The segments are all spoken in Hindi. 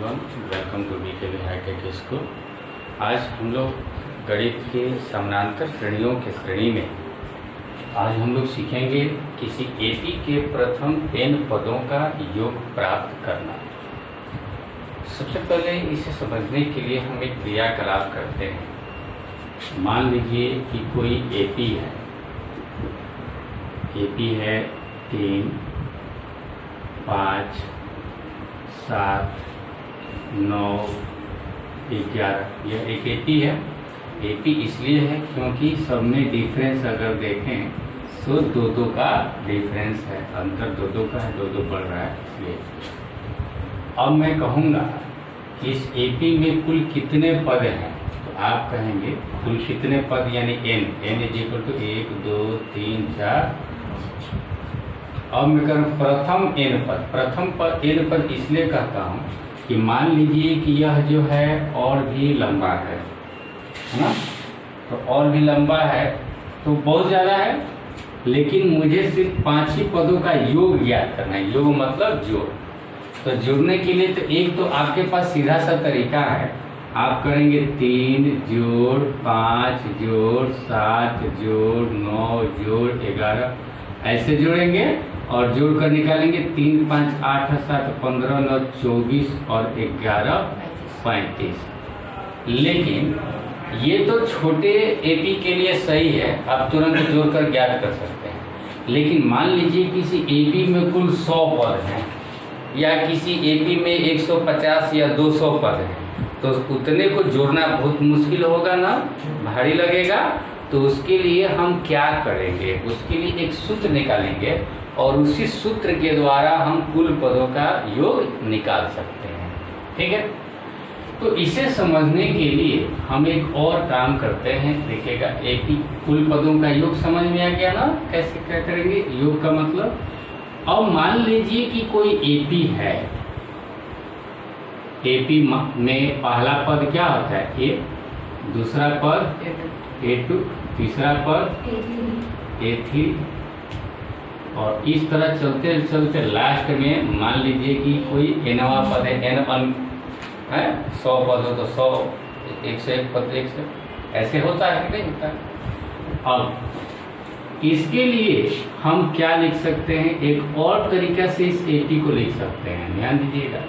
Everyone, welcome to BKB hitech school. आज हम लोग गणित के समानांतर श्रेणियों के श्रेणी में आज हम लोग सीखेंगे किसी एपी के प्रथम n पदों का योग प्राप्त करना। सबसे पहले इसे समझने के लिए हम एक क्रियाकलाप करते हैं। मान लीजिए कि कोई एपी है, एपी है 3, 5, 7, 9, 11। यह एक एपी है। एपी इसलिए है क्योंकि सब में डिफरेंस अगर देखें तो 2-2 का डिफरेंस है, अंतर 2-2 का है, 2-2 बढ़ रहा है इसलिए। अब मैं कहूँगा कि इस एपी में कुल कितने पद हैं, तो आप कहेंगे कुल कितने पद यानी n इज इक्वल टू 1, 2, 3, 4। अब मैं करूँ प्रथम n पद। प्रथम पद n पद इसलिए कहता हूँ कि मान लीजिए कि यह जो है और भी लंबा है ना, तो और भी लंबा है तो बहुत ज़्यादा है, लेकिन मुझे सिर्फ 5 ही पदों का योग ज्ञात करना है। योग मतलब जोड़। तो जुड़ने के लिए तो एक तो आपके पास सीधा सा तरीका है, आप करेंगे 3 जोड़ 5 जोड़ 7 जोड़ 9 जोड़ 11, ऐसे जोड़ेंगे और जोड़ कर निकालेंगे 3, 5, 8, 7, 15, 9, 24 और 11, 35। लेकिन ये तो छोटे एपी के लिए सही है, आप तुरंत जोड़ कर ज्ञात कर सकते हैं। लेकिन मान लीजिए किसी एपी में कुल 100 पद हैं या किसी एपी में 150 या 200 पद हैं, तो उतने को जोड़ना बहुत मुश्किल होगा ना, भारी लगेगा। तो उसके लिए हम क्या करेंगे, उसके लिए एक सूत्र निकालेंगे और उसी सूत्र के द्वारा हम कुल पदों का योग निकाल सकते हैं। ठीक है, तो इसे समझने के लिए हम एक और काम करते हैं। देखिएगा, एपी कुल पदों का योग समझ में आ गया ना, कैसे क्या करेंगे योग का मतलब। अब मान लीजिए कि कोई एपी है, एपी में पहला पद क्या होता है ए, दूसरा पद A2, तीसरा पद A3 और इस तरह चलते चलते लास्ट में मान लीजिए कि कोई nवां पद है, n1 है, 100 पद हो तो 100, 101 पद 100, ऐसे होता है कि नहीं होता है। अब इसके लिए हम क्या लिख सकते हैं, एक और तरीका से इस एपी को लिख सकते हैं। ध्यान दीजिएगा,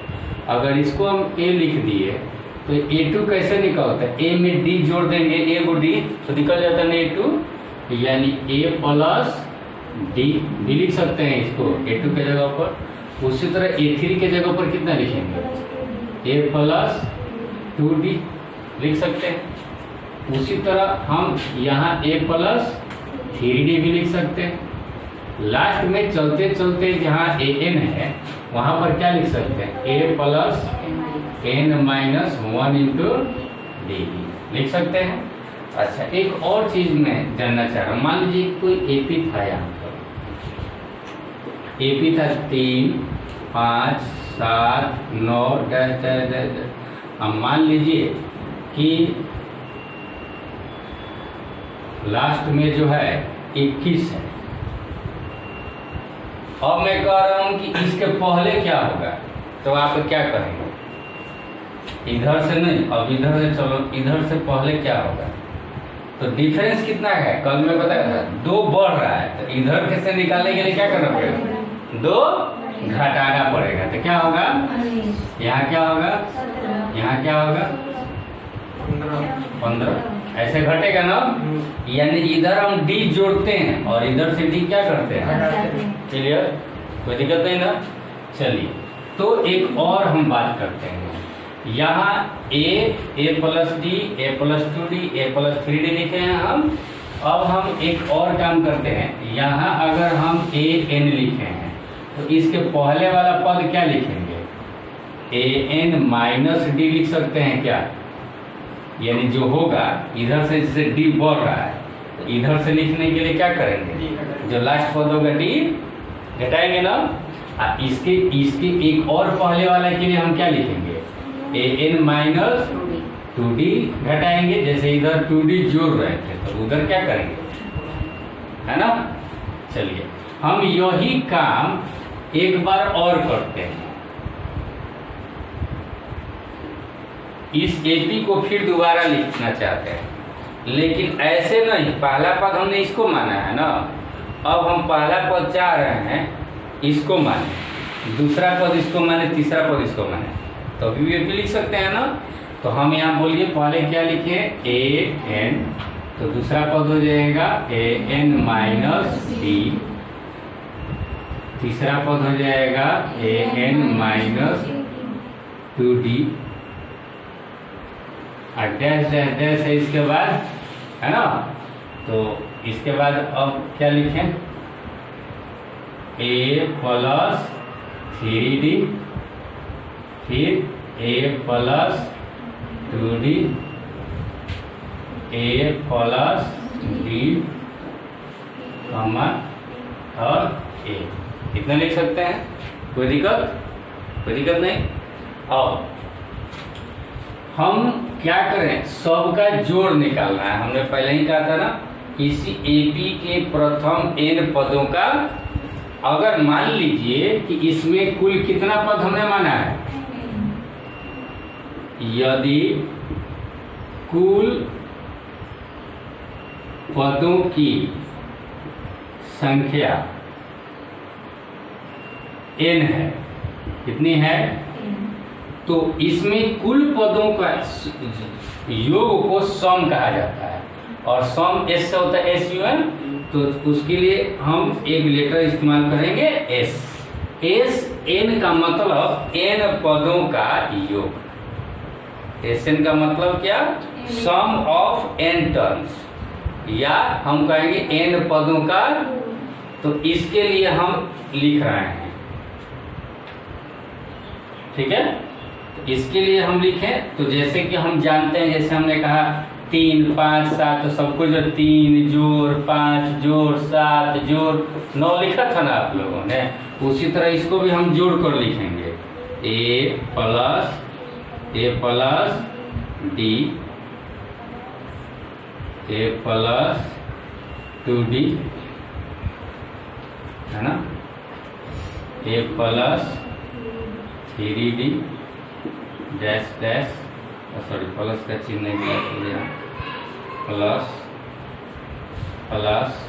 अगर इसको हम a लिख दिए तो A2 कैसे निकलता है, a में d जोड़ देंगे, a को d तो निकल जाता है A2, यानी a प्लस d भी लिख सकते हैं इसको A2 के जगह पर। उसी तरह A3 के जगह पर कितना लिखेंगे, a प्लस 2d लिख सकते हैं। उसी तरह हम यहाँ a प्लस 3d भी लिख सकते हैं। लास्ट में चलते चलते जहाँ an है वहाँ पर क्या लिख सकते हैं, a plus n-1 into D लिख सकते हैं। अच्छा, एक और चीज मैं जानना चाह रहा हूँ। मान लीजिए कोई एपी था, यहाँ पर एपी था 3, 5, 7, 9 डैश डैश डैश। अब मान लीजिए कि लास्ट में जो है 21 है। अब मैं कह रहा हूँ कि इसके पहले क्या होगा, तो आप क्या करेंगे, इधर से नहीं, अब इधर से चलो, इधर से पहले क्या होगा, तो डिफरेंस कितना है, कल मैं बताया था 2 बढ़ रहा है, तो इधर के से निकालने के लिए क्या करना पड़ेगा, 2 घटाना पड़ेगा। तो क्या होगा, यहाँ क्या होगा, यहाँ क्या होगा 15, ऐसे घटेगा ना। यानी इधर हम d जोड़ते हैं और इधर से d क्या करते हैं, क्लियर, कोई दिक्कत नहीं ना। चलिए, तो एक और हम बात करते हैं। यहाँ a plus d, a plus 2d, a plus 3d लिखे हैं हम। अब हम एक और काम करते हैं, यहाँ अगर हम an लिखे हैं तो इसके पहले वाला पद क्या लिखेंगे, an माइनस d लिख सकते हैं क्या, यानी जो होगा इधर से जैसे d बढ़ रहा है तो इधर से लिखने के लिए क्या करेंगे, जो लास्ट पद होगा d घटाएंगे ना। इसके एक और पहले वाले के लिए हम क्या लिखेंगे, an माइनस 2d घटाएंगे, जैसे इधर 2d जोड़ रहे थे तो उधर क्या करेंगे, है ना। चलिए, हम यही काम एक बार और करते हैं। इस AP को फिर दोबारा लिखना चाहते हैं, लेकिन ऐसे नहीं। पहला पद हमने इसको माना है ना, अब हम पहला पद चाह रहे हैं इसको माने, दूसरा पद इसको माने, तीसरा पद इसको माने, तो भी AP लिख सकते हैं ना। तो हम यहाँ बोलिए पहले क्या लिखे, AN, तो दूसरा पद हो जाएगा AN माइनस D, तीसरा पद हो जाएगा AN माइनस 2D, और डैश डैश डैश है इसके बाद, है ना। तो इसके बाद अब क्या लिखें, A प्लस 3D, फिर A plus 2D, A plus D, comma और A, इतना लिख सकते हैं, कोई दिक्कत नहीं। और हम क्या करें, सबका जोड़ निकालना है। हमने पहले ही कहा था ना, किसी AP के प्रथम n पदों का, अगर मान लीजिए कि इसमें कुल कितना पद हमने माना है, यदि कुल पदों की संख्या n है, कितनी है, तो इसमें कुल पदों का योग को सम कहा जाता है, और सम S से होता है SUM, तो उसके लिए हम एक लेटर इस्तेमाल करेंगे S। SN का मतलब n पदों का योग, SN का मतलब क्या, सम ऑफ n टर्म्स, या हम कहेंगे n पदों का। तो इसके लिए हम लिख रहे हैं, ठीक है। इसके लिए हम लिखें, तो जैसे कि हम जानते हैं, जैसे हमने कहा 3, 5, 7, तो सबको जो 3 जोड़ 5 जोड़ 7 जोड़ 9 लिखा था ना आप लोगों ने, उसी तरह इसको भी हम जोड़ कर लिखेंगे, A plus D, A plus 2D, है ना, A plus 3D, dash dash, sorry plus का चिन्ह नहीं दिया, plus plus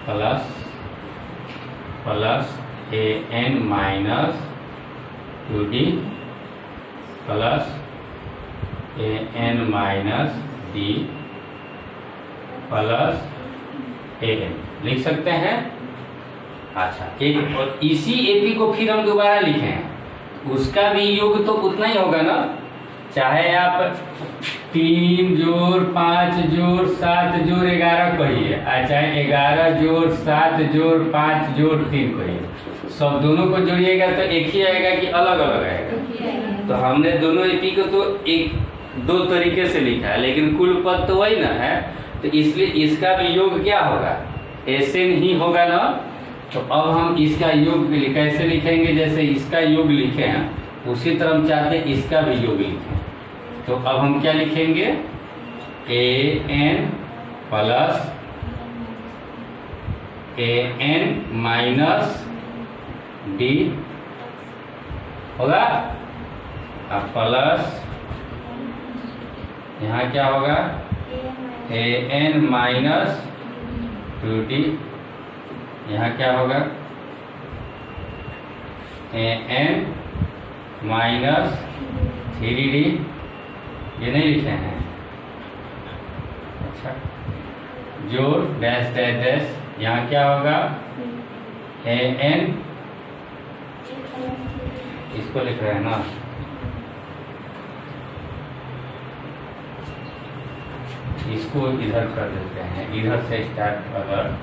plus plus AN minus 2D plus AN minus D plus AN, लिख सकते हैं। अच्छा, एक और इसी AP को फिर हम दोबारा लिखें, उसका भी योग तो उतना ही होगा ना, चाहे आप 3 जोड़ 5 जोड़ 7 जोड़ 11 कहिए, चाहे 11 जोड़ 7 जोड़ 5 जोड़ 3 कहिए, सब दोनों को जोड़िएगा तो एक ही आएगा कि अलग अलग आएगा। तो हमने दोनों AP को तो दो तरीके से लिखा है, लेकिन कुल पद तो वही ना है, तो इसलिए इसका भी योग क्या होगा, SN ही होगा ना। तो अब हम इसका योग कैसे लिखेंगे, जैसे इसका योग लिखे हैं उसी तरह हम चाहते हैं इसका भी योग लिखें। तो अब हम क्या लिखेंगे, AN plus AN minus D होगा, अब प्लस यहाँ क्या होगा, AN माइनस 2D, यहाँ क्या होगा, AN माइनस 3D, ये नहीं लिखे हैं। अच्छा, जोड़ डैश डैश डैश, यहाँ क्या होगा, AN, इसको लिख रहे हैं ना, इसको इधर कर देते हैं, इधर से स्टार्ट, अगर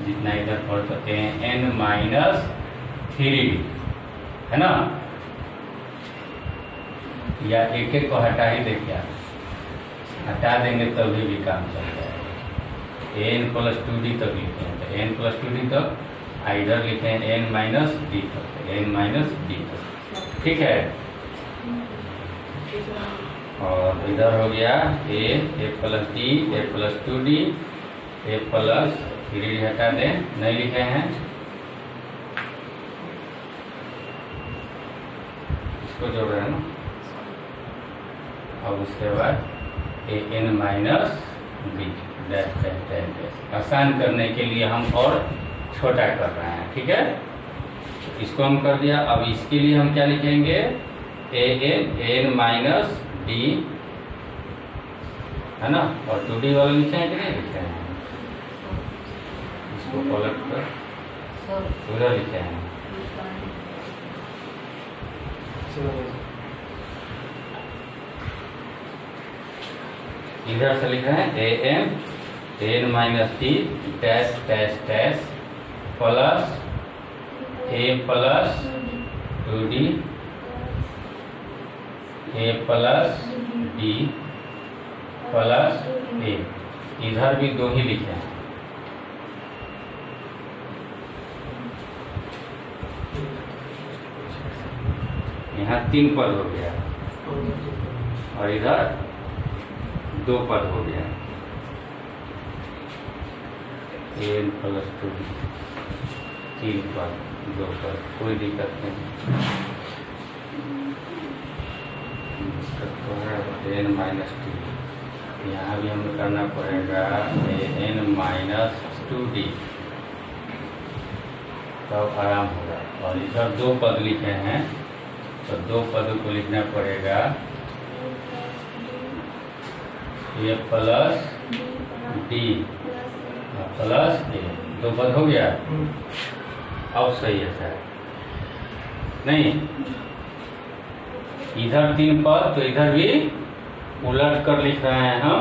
जितना इधर पढ़ तो AN माइनस 3D, है ना, या एक एक को हटा ही दे, क्या हटा देंगे तभी भी काम चल जाएगा। AN प्लस 2D तक लिखे हैं, तो AN प्लस 2D तक, इधर लिखे हैं AN माइनस D तक, AN माइनस D तक, ठीक है। और इधर हो गया A plus D, A plus 2D, A plus 3D हटा दें, नहीं लिखे हैं, इसको जोड़ रहे हैं ना, अब उसके बाद A N minus B dash dash dash dash. आसान करने के लिए हम और छोटा कर रहे हैं, ठीक है। इसको हम कर दिया। अब इसके लिए हम क्या लिखेंगे, ए एन माइनस डी, है ना। और 2D वाला लिखे हैं कि नहीं लिखे हैं, इसको पलट कर पूरा लिखे हैं। इधर से लिख रहे हैं A N minus D dash dash dash plus A plus 2D A plus D plus A. इधर भी 2 ही लिखे हैं। यहाँ 3 पद हो गया और इधर 2 पद हो गया। एन प्लस 2D 3 पद 2 पद, कोई दिक्कत नहीं। एन माइनस 2, यहाँ भी हमें करना पड़ेगा एन माइनस 2D, तब आराम होगा। और इधर 2 पद लिखे हैं तो 2 पद को लिखना पड़ेगा ए प्लस डी प्लस ए। 2 पद हो गया। अब सही है सर, नहीं इधर 3 पद तो इधर भी उलट कर लिख रहे हैं हम।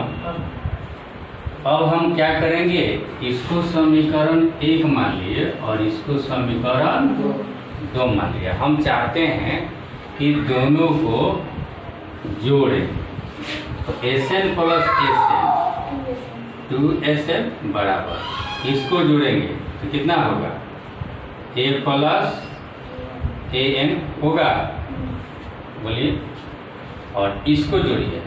अब हम क्या करेंगे, इसको समीकरण 1 मान लिए और इसको समीकरण 2 मान लिया। हम चाहते हैं कि दोनों को जोड़ें, तो Sn प्लस Sn 2Sn बराबर, इसको जोड़ेंगे तो कितना होगा, A प्लस An होगा, बोलिए। और इसको जोड़िए,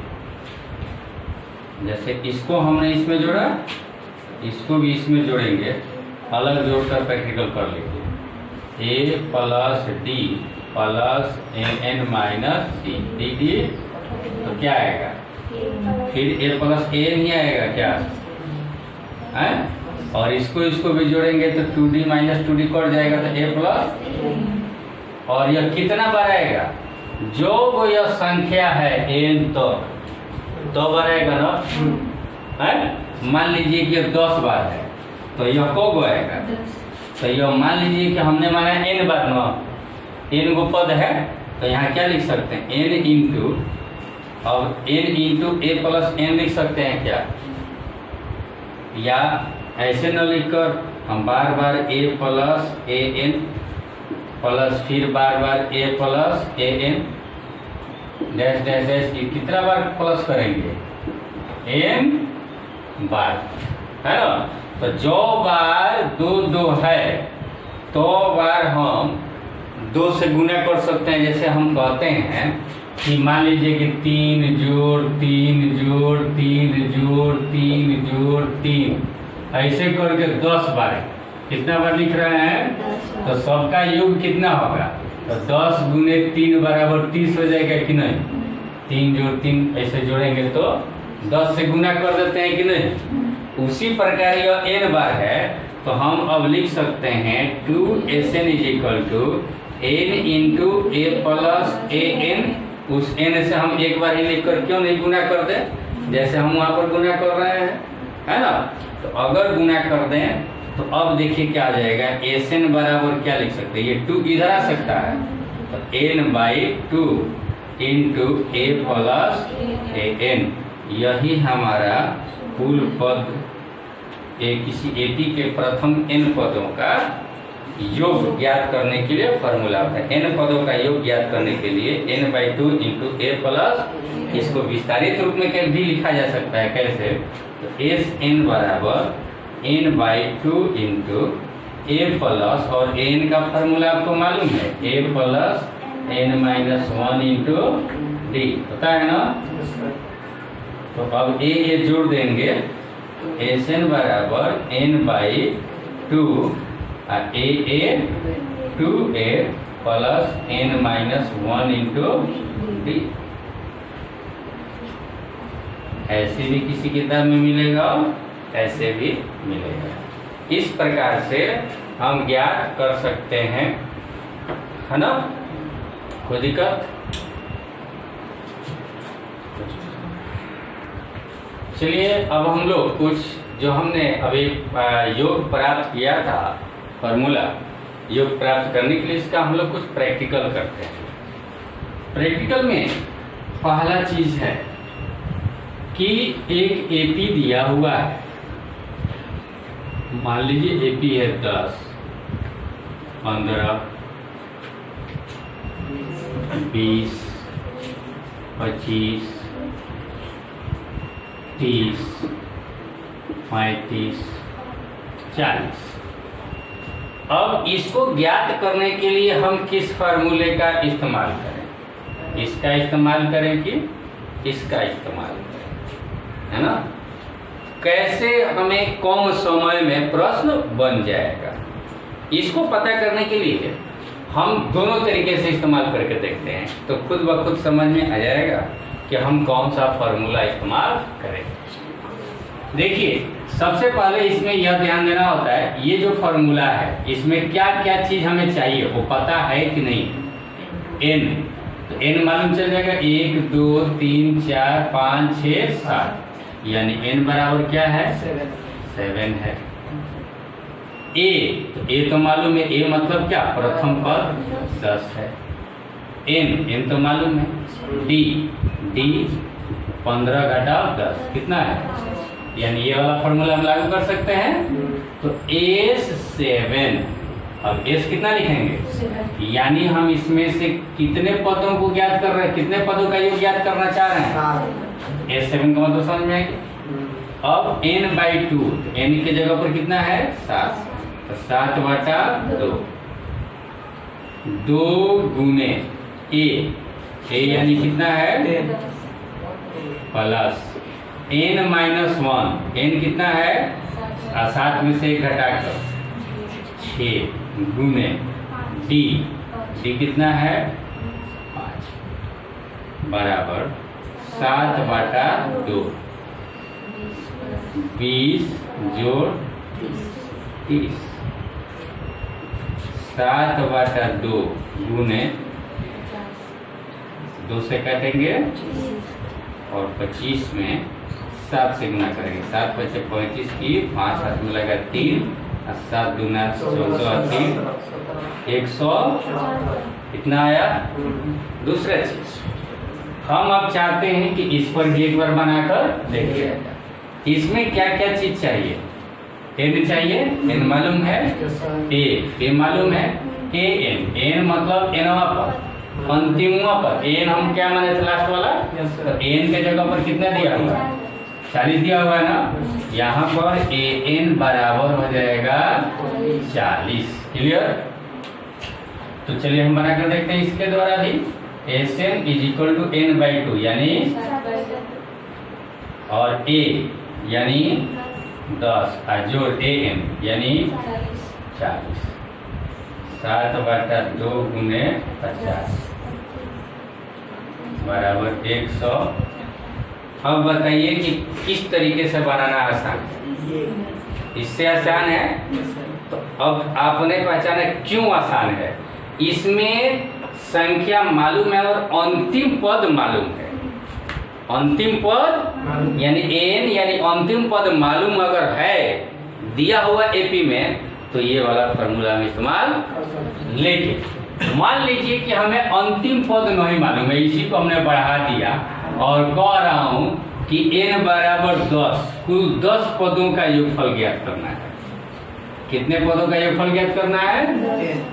जैसे इसको हमने इसमें जोड़ा, इसको भी इसमें जोड़ेंगे, अलग जोड़कर प्रैक्टिकल कर लीजिए। A plus D plus N minus C D D, तो क्या आएगा, फिर ए प्लस ए नहीं आएगा क्या है? और इसको भी जोड़ेंगे तो 2D माइनस 2D कट जाएगा, तो ए प्लस। और यह कितना बार आएगा, जो वो यह संख्या है एन तो बार आएगा ना, है। मान लीजिए कि 10 बार है तो यह को आएगा, तो यह मान लीजिए कि हमने माना n बार ना, n को पद है तो यहाँ क्या लिख सकते हैं, n इंटू, अब n into a plus n लिख सकते हैं क्या, या ऐसे न लिखकर हम बार बार a plus a n plus फिर बार बार a plus a n dash dash dash, कितना बार प्लस करेंगे, n बार, है ना। तो जो बार 2 है तो बार हम 2 से गुना कर सकते हैं। जैसे हम कहते हैं कि मान लीजिए कि 3 जोड़ 3 जोड़ 3 जोड़ 3 जोड़ 3, ऐसे करके 10 बार, कितना बार लिख रहे हैं, तो सबका योग कितना होगा, तो 10 गुने 3 बराबर 30 हो जाएगा कि नहीं। 3 जोड़ 3 ऐसे जोड़ेंगे तो 10 से गुना कर देते हैं कि नहीं। उसी प्रकार यह n बार है तो हम अब लिख सकते हैं 2Sn is equal to n into a plus a n. उस n से हम एक बार ही लिख कर क्यों नहीं गुना कर दें, जैसे हम वहाँ पर गुना कर रहे हैं, है ना। तो अगर गुना कर दें तो अब देखिए क्या आ जाएगा, Sn बराबर क्या लिख सकते हैं, ये 2 इधर आ सकता है, तो n/2 into a plus a N. यही हमारा कुल पद किसी एटी के प्रथम n पदों का योग ज्ञात करने के लिए फॉर्मूला है। n पदों का योग ज्ञात करने के लिए n/2 इंटू ए प्लस, इसको विस्तारित रूप में भी लिखा जा सकता है, कैसे, तो Sn बराबर n/2 इंटू ए प्लस, और n का फॉर्मूला आपको मालूम है, a plus n-1 into D, पता है ना। तो अब ये जोड़ देंगे, Sn बराबर n/2 a 2a plus n-1 into D. ऐसे भी किसी किताब में मिलेगा और ऐसे भी मिलेगा। इस प्रकार से हम ज्ञात कर सकते हैं, है ना। कोई दिक्कत? चलिए अब हम लोग कुछ जो हमने अभी योग प्राप्त किया था, फॉर्मूला योग प्राप्त करने के लिए इसका हम लोग कुछ प्रैक्टिकल करते हैं। प्रैक्टिकल में पहला चीज है कि एक एपी दिया हुआ है। मान लीजिए एपी है 10, 15, 20, 25, 30, 35, 40। अब इसको ज्ञात करने के लिए हम किस फार्मूले का इस्तेमाल करें? इसका इस्तेमाल करें कि इसका इस्तेमाल करें, है ना। कैसे हमें कम समय में प्रश्न बन जाएगा, इसको पता करने के लिए हम दोनों तरीके से इस्तेमाल करके देखते हैं, तो खुद ब खुद समझ में आ जाएगा कि हम कौन सा फार्मूला इस्तेमाल करें। देखिए सबसे पहले इसमें यह ध्यान देना होता है, ये जो फार्मूला है इसमें क्या क्या चीज हमें चाहिए वो पता है कि नहीं। n, तो n मालूम चल जाएगा, 1 2 3 4 5 6 7, यानी n बराबर क्या है 7 है। a, तो a तो मालूम है, a मतलब क्या प्रथम पद 10 है। n तो मालूम है। d 15 घटाव 10 कितना है, यानी ये वाला फॉर्मूला हम लागू कर सकते हैं। तो S7, अब S कितना लिखेंगे, यानी हम इसमें से कितने पदों को ज्ञात कर रहे हैं, कितने पदों का योग ज्ञात करना चाह रहे हैं। S7 का मतलब समझ में आएगी। अब n/2, n की जगह पर कितना है 7, तो 7/2, 2 गुने a यानी कितना है प्लस n-1, n कितना है 7 में से 1 घटाकर 6 गुने d कितना है 5 बराबर 7/2, 20 जोड़ 30, 7/2 गुने 2 से काटेंगे और 25 में 7 से गुना करेंगे, 7 × 5 = 35 की 5 हाथ में लगा 3 और 7 दूना 14 3 100, इतना आया। दूसरा चीज हम अब चाहते हैं कि इस पर भी एक बार बनाकर देखिए, इसमें क्या क्या चीज चाहिए। n चाहिए, n मालूम है, a मालूम है, n मतलब nवां पद, अंतिमवां पद। n हम क्या माने थे लास्ट वाला, तो n के जगह पर कितना दिया हुआ है 40 दिया हुआ है ना, यहाँ पर an बराबर हो जाएगा 40। क्लियर? तो चलिए हम बनाकर देखते हैं इसके द्वारा भी। Sn = n/2 यानी, और a यानी 10 और जोड़ an यानी 40, 7/2 गुने 50 बराबर 100। अब बताइए कि किस तरीके से बनाना आसान है। इससे आसान है, तो अब आपने पहचाना क्यों आसान है। इसमें संख्या मालूम है और अंतिम पद मालूम है। अंतिम पद यानी n यानी अंतिम पद मालूम अगर है दिया हुआ एपी में, तो ये वाला फॉर्मूला में इस्तेमाल। लेकिन मान लीजिए कि हमें अंतिम पद नहीं मालूम है, इसी को हमने बढ़ा दिया और कह रहा हूं कि n बराबर 10, कुल 10 पदों का योगफल ज्ञात करना है। कितने पदों का योगफल ज्ञात करना है,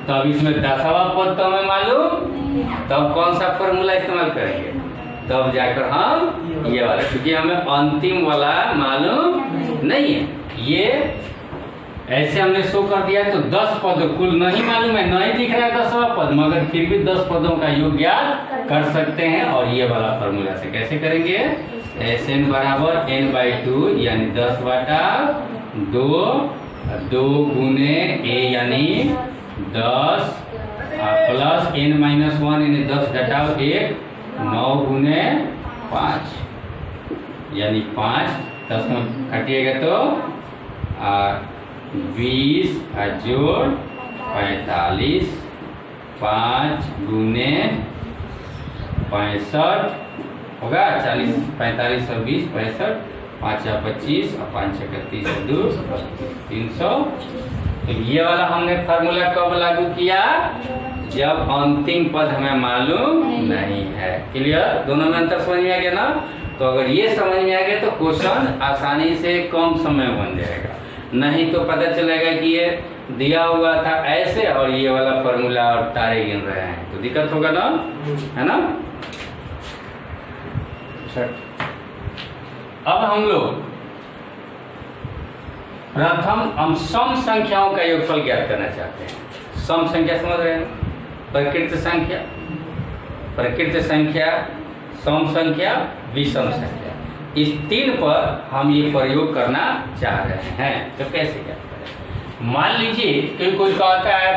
तो अब इसमें 10वां पद तो हमें मालूम, तब कौन सा फॉर्मूला इस्तेमाल करेंगे, तब जाकर हम ये वाला, क्योंकि हमें अंतिम वाला मालूम नहीं है। ये ऐसे हमने शो कर दिया, तो 10 पद कुल नहीं मालूम है, नहीं दिख रहा है 10वां पद, मगर फिर भी 10 पदों का योग ज्ञात कर सकते हैं। और ये वाला फॉर्मूला से कैसे करेंगे, Sn बराबर n/2 यानी 10/2, 2 गुने a यानी 10 प्लस n-1 यानी 10 घटाव 1, 9 गुने 5 यानी 5, 10 में काटिएगा तो 20 जोड़ 45, 5 गुने 65 होगा 40, 45 और 20 65, 5 या 25 और 5 या 30 और 2 300। तो ये वाला हमने फार्मूला कब लागू किया? जब अंतिम पद हमें मालूम नहीं है। क्लियर? दोनों में अंतर समझ में आ गया ना? तो अगर ये समझ में आ गया तो क्वेश्चन आसानी से कम समय में बन जाएगा, नहीं तो पता चलेगा कि ये दिया हुआ था ऐसे और ये वाला फार्मूला और तारे गिन रहे हैं तो दिक्कत होगा ना, है ना? अब हम लोग प्रथम हम सम संख्याओं का योगफल ज्ञात करना चाहते हैं। सम संख्या समझ रहे हैं? प्रकृत संख्या, प्रकृत संख्या, सम संख्या, विषम संख्या, इस 3 पर हम ये प्रयोग करना चाह रहे हैं। तो कैसे ज्ञात करें? मान लीजिए कि कोई कहता है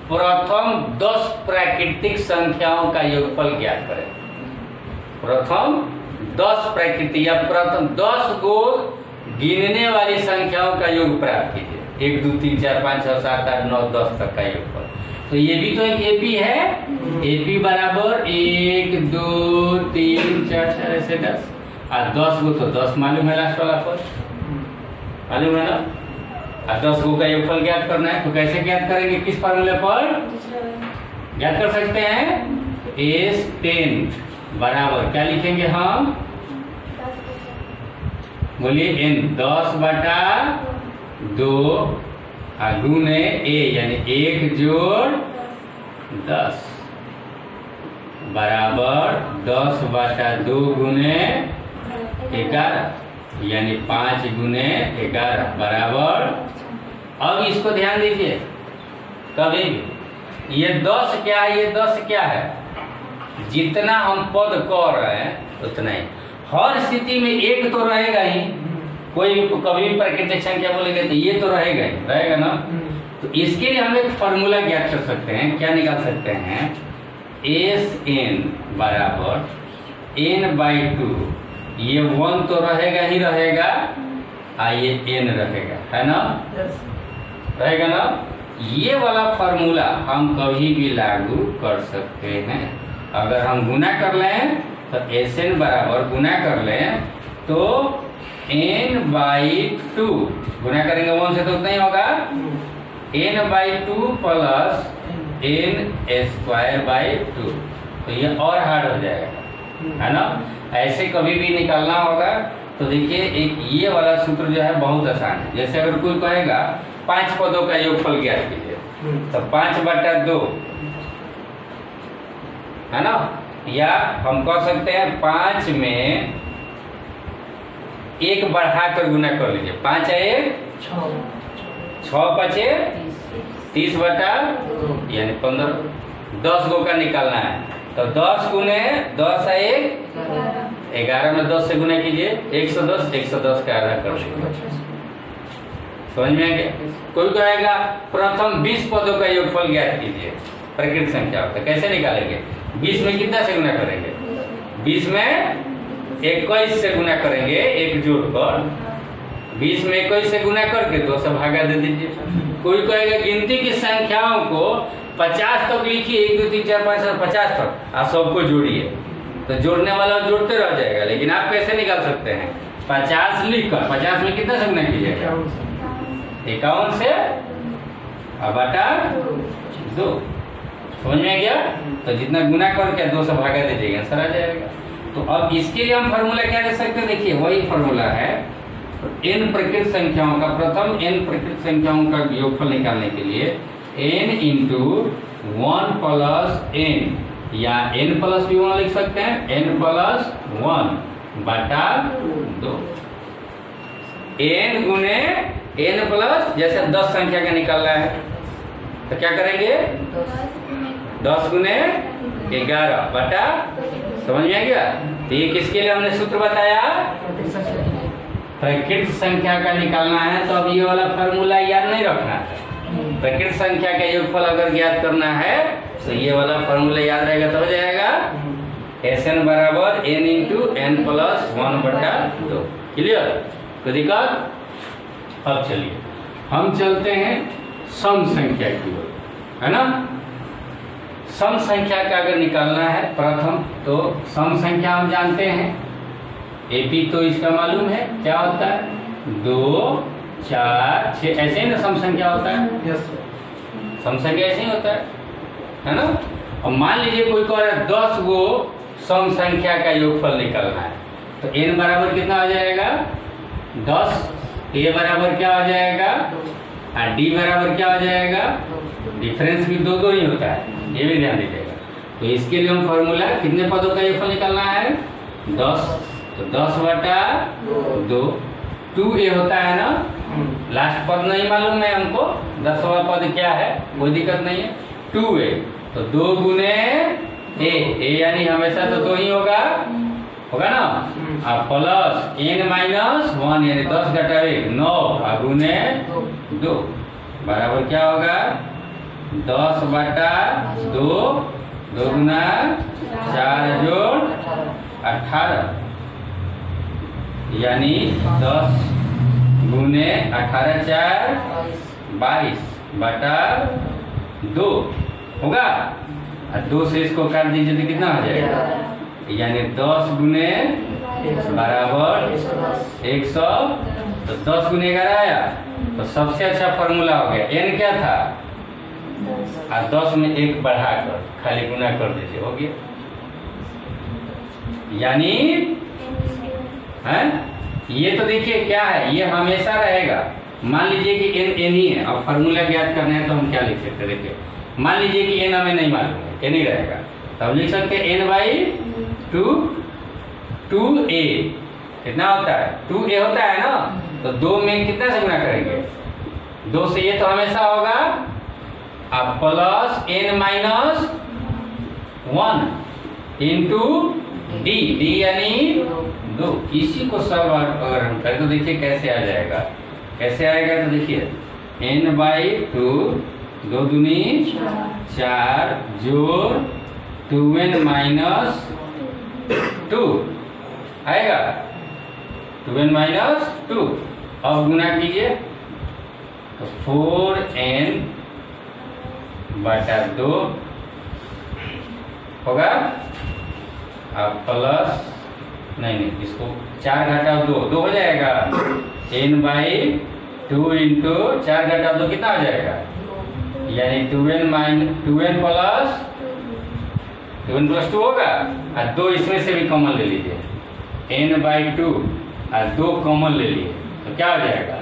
प्रथम 10 प्राकृतिक संख्याओं का योगफल ज्ञात करें। प्रथम 10 प्राकृतिक या प्रथम 10 को गिनने वाली संख्याओं का योग प्राप्त कीजिए। 1 2 3 4 5 6 7 8 9 10 तक का योगफल। तो ये भी तो एक एपी है। एपी बराबर 1 2 3 4 4 ऐसे 10 और 10 को तो 10 मालूम है, लास्ट वाला पद मालूम है ना? और 10 को का योगफल ज्ञात करना है तो कैसे ज्ञात करेंगे? किस फार्मूले पर ज्ञात कर सकते हैं? S10 बराबर क्या लिखेंगे हम? बोलिए n 10 बटा 2 गुने a यानी 1 जोड़ 10 बराबर 10 बटा 2 गुने 11 यानी 5 गुने 11 बराबर। अब इसको ध्यान दीजिए, कभी ये 10 क्या है? ये 10 क्या है? जितना हम पद कर रहे हैं उतना ही। हर स्थिति में 1 तो रहेगा ही, कोई भी कभी भी प्राकृतिक संख्या बोलेंगे तो ये तो रहेगा ही, रहेगा ना? तो इसके लिए हम एक फॉर्मूला ज्ञात कर सकते हैं। क्या निकाल सकते हैं? Sn बराबर n/2। ये 1 तो रहेगा ही रहेगा, ये n रहेगा, है ना? रहेगा ना? ये वाला फॉर्मूला हम कभी भी लागू कर सकते हैं। अगर हम गुना कर लें तो Sn बराबर गुना कर लें तो n/2 गुना करेंगे 1 से तो उतना ही होगा, n/2 प्लस n²/2। तो ये और हार्ड हो जाएगा, है ना? ऐसे कभी भी निकालना होगा तो देखिए एक ये वाला सूत्र जो है बहुत आसान है। जैसे अगर कोई कहेगा 5 पदों का योगफल ज्ञात कीजिए तो 5/2, है ना? या हम कह सकते हैं 5 में 1 बढ़ा कर गुना कर लीजिए। 5 है 6 5 30 बटा यानी 15। 10 गो का निकालना है तो 10 गुने 10 है 11 में 10 से गुना कीजिए 110, 110 का आधा कर लीजिए। समझ में आ गया? कोई कहेगा प्रथम 20 पदों का योगफल ज्ञात कीजिए प्रकृत संख्या, तो कैसे निकालेंगे? 20 में कितना से गुना करेंगे? 20 में 21 से गुना करेंगे, एक जोड़ कर 20 में 21 से गुना करके 2 से भागा दे दीजिए। कोई कहेगा गिनती की संख्याओं को 50 तक लिखिए, 1 2 3 4 5 6 50 तक, आप सबको जोड़िए तो जोड़ने वाला जोड़ते रह जाएगा। लेकिन आप कैसे निकाल सकते हैं? 50 लिखकर 50 में कितना से गुना कीजिएगा? 51 से बटा 2। समझ में आ गया? तो जितना गुना करके 2 से भागा दीजिएगा, आंसर आ जाएगा। तो अब इसके लिए हम फार्मूला क्या दे सकते हैं? देखिए वही फार्मूला है n प्रकृत संख्याओं का, प्रथम n प्रकृत संख्याओं का योगफल निकालने के लिए n × 1 + n या n + भी 1 लिख सकते हैं, n + 1 बटा 2। n गुने n प्लस, जैसे 10 संख्या का निकालना है तो क्या करेंगे? 10 गुने 11 बटा, समझ में आ गया? तो ये किसके लिए हमने सूत्र बताया? प्रकृत संख्या का निकालना है। तो अब ये वाला फार्मूला याद नहीं रखना है। प्रकृत संख्या का योगफल अगर ज्ञात करना है तो ये वाला फार्मूला याद रहेगा तो हो जाएगा। Sn बराबर n into n plus 1/2। Clear? कोई दिक्कत? अब चलिए हम चलते हैं सम संख्या की ओर, है ना। सम संख्या का अगर निकालना है प्रथम, तो सम संख्या हम जानते हैं, एपी तो इसका मालूम है क्या होता है, 2 4 6, ऐसे ही ना सम संख्या होता है। सम संख्या ऐसे ही होता है ना। और मान लीजिए कोई कह रहा है 10 गो सम संख्या का योगफल निकालना है, तो n बराबर कितना आ जाएगा 10, a बराबर क्या आ जाएगा और d बराबर क्या आ जाएगा, डिफरेंस भी 2 2 ही होता है, ये भी ध्यान दीजिएगा। तो इसके लिए हम फॉर्मूला कितने पदों का योगफल निकालना है 10, तो 10/2, 2a होता है ना, लास्ट पद नहीं मालूम है हमको, 10वां पद क्या है, कोई दिक्कत नहीं है, 2a, तो 2 गुने a यानी हमेशा तो 2 ही होगा ना, और प्लस n माइनस 1 यानी 10 घटावे 9 और गुने 2 बराबर क्या होगा 10/2, 2 गुना 4 जोड़ 18, यानी 10 गुने 18 4 22/2 होगा। और 2 से इसको काट दीजिए तो कितना हो जाएगा, यानी 10 गुने बराबर 100, तो 10 गुने 11 आया, तो सबसे अच्छा फॉर्मूला हो गया। n क्या था, और 10 में 1 बढ़ाकर खाली गुना कर दीजिए, हो गया। यानी है ये तो देखिए क्या है, ये हमेशा रहेगा। मान लीजिए कि n ही है, अब फॉर्मूला ज्ञात करना है तो हम क्या लिख सकते हैं, देखिए मान लीजिए कि n हमें नहीं मालूम है, n ही रहेगा, तब लिख सकते हैं n/2, 2a कितना होता है, 2a होता है ना, तो 2 में कितना से गुना करेंगे, 2 से ये तो हमेशा होगा, अब plus n minus 1 into d यानी 2। इसी को सब अगर हम करें तो देखिए कैसे आ जाएगा, कैसे आएगा, तो देखिए n/2, 2 दूनी 4 जोड़ 2n माइनस 2 आएगा, 2n माइनस 2। अब गुना कीजिए तो 4n/2 होगा, अब प्लस नहीं इसको 4 घटाओ 2 हो जाएगा, n/2 इंटू 4 घटाओ 2 कितना हो जाएगा, यानी 2n प्लस 2 होगा, और 2 इसमें से भी कॉमन ले लीजिए, n/2 और 2 कॉमन ले लिए तो क्या हो जाएगा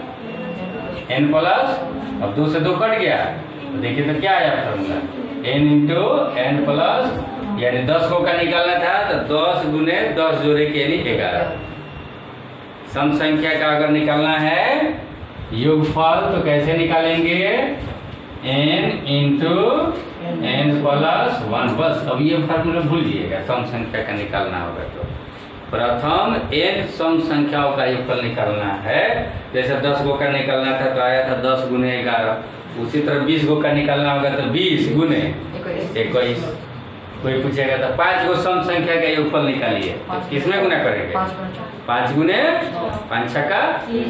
n प्लस, अब 2 से 2 कट गया, तो देखिए तो क्या आया formula, n into n plus, यानी 10 को का निकालना था तो 10 गुने 10 जोड़े के यानी 11। सम संख्या का अगर निकालना है योगफल तो कैसे निकालेंगे, n इंटू n प्लस 1, बस। अब ये फॉर्मूला भूल जाइएगा, सम संख्या का निकालना होगा तो प्रथम n सम संख्याओं का योगफल निकालना है। जैसे 10 गो का निकालना था तो आया था 10 गुने 11, उसी तरह 20 गो का निकालना होगा तो 20 गुने 21। कोई पूछेगा तो 5 गो सम संख्या का योगफल निकालिए, किसमें गुना करेंगे, 5 गुने 5 छक्का,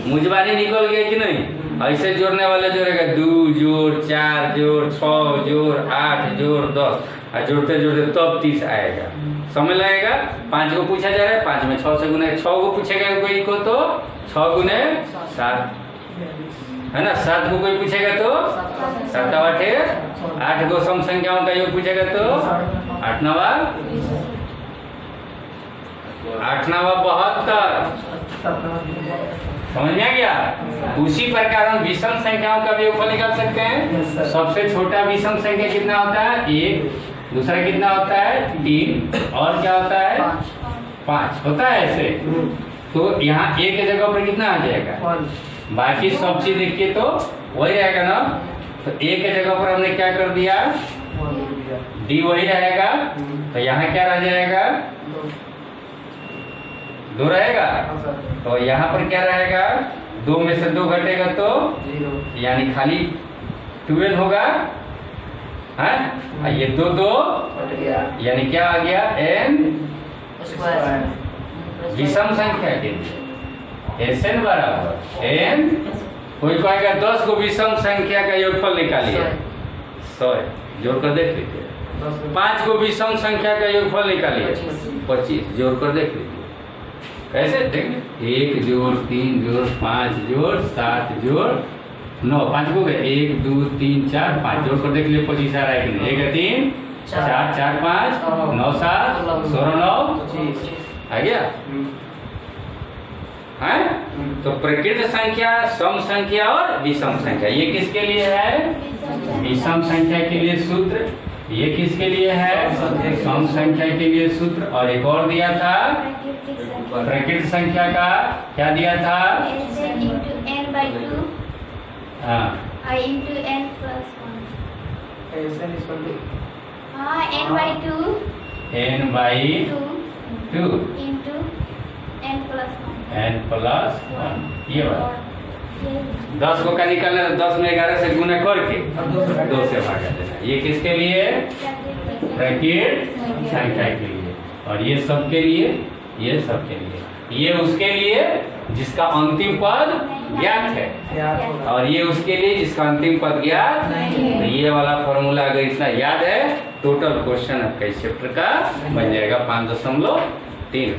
मुजबानी निकल गया कि नहीं, ऐसे जोड़ने वाले जोड़ेगा 2 जोड़ 4 जोड़ 6 जोड़ 8 जोड़ 10, और जोड़ते जोड़ते तब 30 आएगा, समय लगेगा। 5 को पूछा जा रहा है, 5 में 6 से गुना, 6 को पूछेगा कोई को तो 6 गुने 7 है ना, 7 को कोई पूछेगा तो 7 8, 8 को सम संख्याओं का योग पूछेगा तो 8 9 72, समझ में आ गया। उसी प्रकार हम विषम संख्याओं का भी योगफल निकाल सकते हैं। सबसे छोटा विषम संख्या कितना होता है, 1, दूसरा कितना होता है 3, और क्या होता है 5 होता है ऐसे। तो यहाँ a के जगह पर कितना आ जाएगा, बाकी सब चीज देखिए तो वही रहेगा ना, तो a के जगह पर हमने क्या कर दिया, d वही रहेगा, तो यहाँ क्या रह जाएगा 2 रहेगा, तो यहाँ पर क्या रहेगा 2 में से 2 घटेगा तो 0, यानी खाली 12 होगा है, ये 2 2 यानी क्या आ गया n विषम संख्या के लिए Sn बराबर n, कोई कहेगा 10 को विषम संख्या का योगफल निकालिए 100, जोड़कर देख लीजिए। 5 को विषम संख्या का योगफल निकालिए 25, जोड़कर देख लीजिए। कैसे देखेंगे? 1 जोड़ 3 जोड़ 5 जोड़ 7 जोड़ 9, 5 को गए 1 2 3 4 5, जोड़कर देख लीजिए 25 आ रहा है कि नहीं? 1 3 4 4 5 9 7 16 9 आ गया है। तो प्रकृत संख्या, सम संख्या और विषम संख्या, ये किसके लिए है? विषम संख्या के लिए सूत्र। ये किसके लिए है? सम संख्या के लिए सूत्र। और एक और दिया था प्रकृत संख्या का, क्या दिया था? हाँ, n/2 n+1, ये बात 10 को क्या निकालना है? 10 में 11 से गुना करके 2 से भागा देना। ये किसके लिए? प्रकृत संख्या के लिए। और ये सबके लिए, ये सबके लिए, ये उसके लिए जिसका अंतिम पद ज्ञात है, और ये उसके लिए जिसका अंतिम पद ज्ञात नहीं। तो ये वाला फॉर्मूला अगर इतना याद है, टोटल क्वेश्चन आपका इस चैप्टर का बन जाएगा 5.3।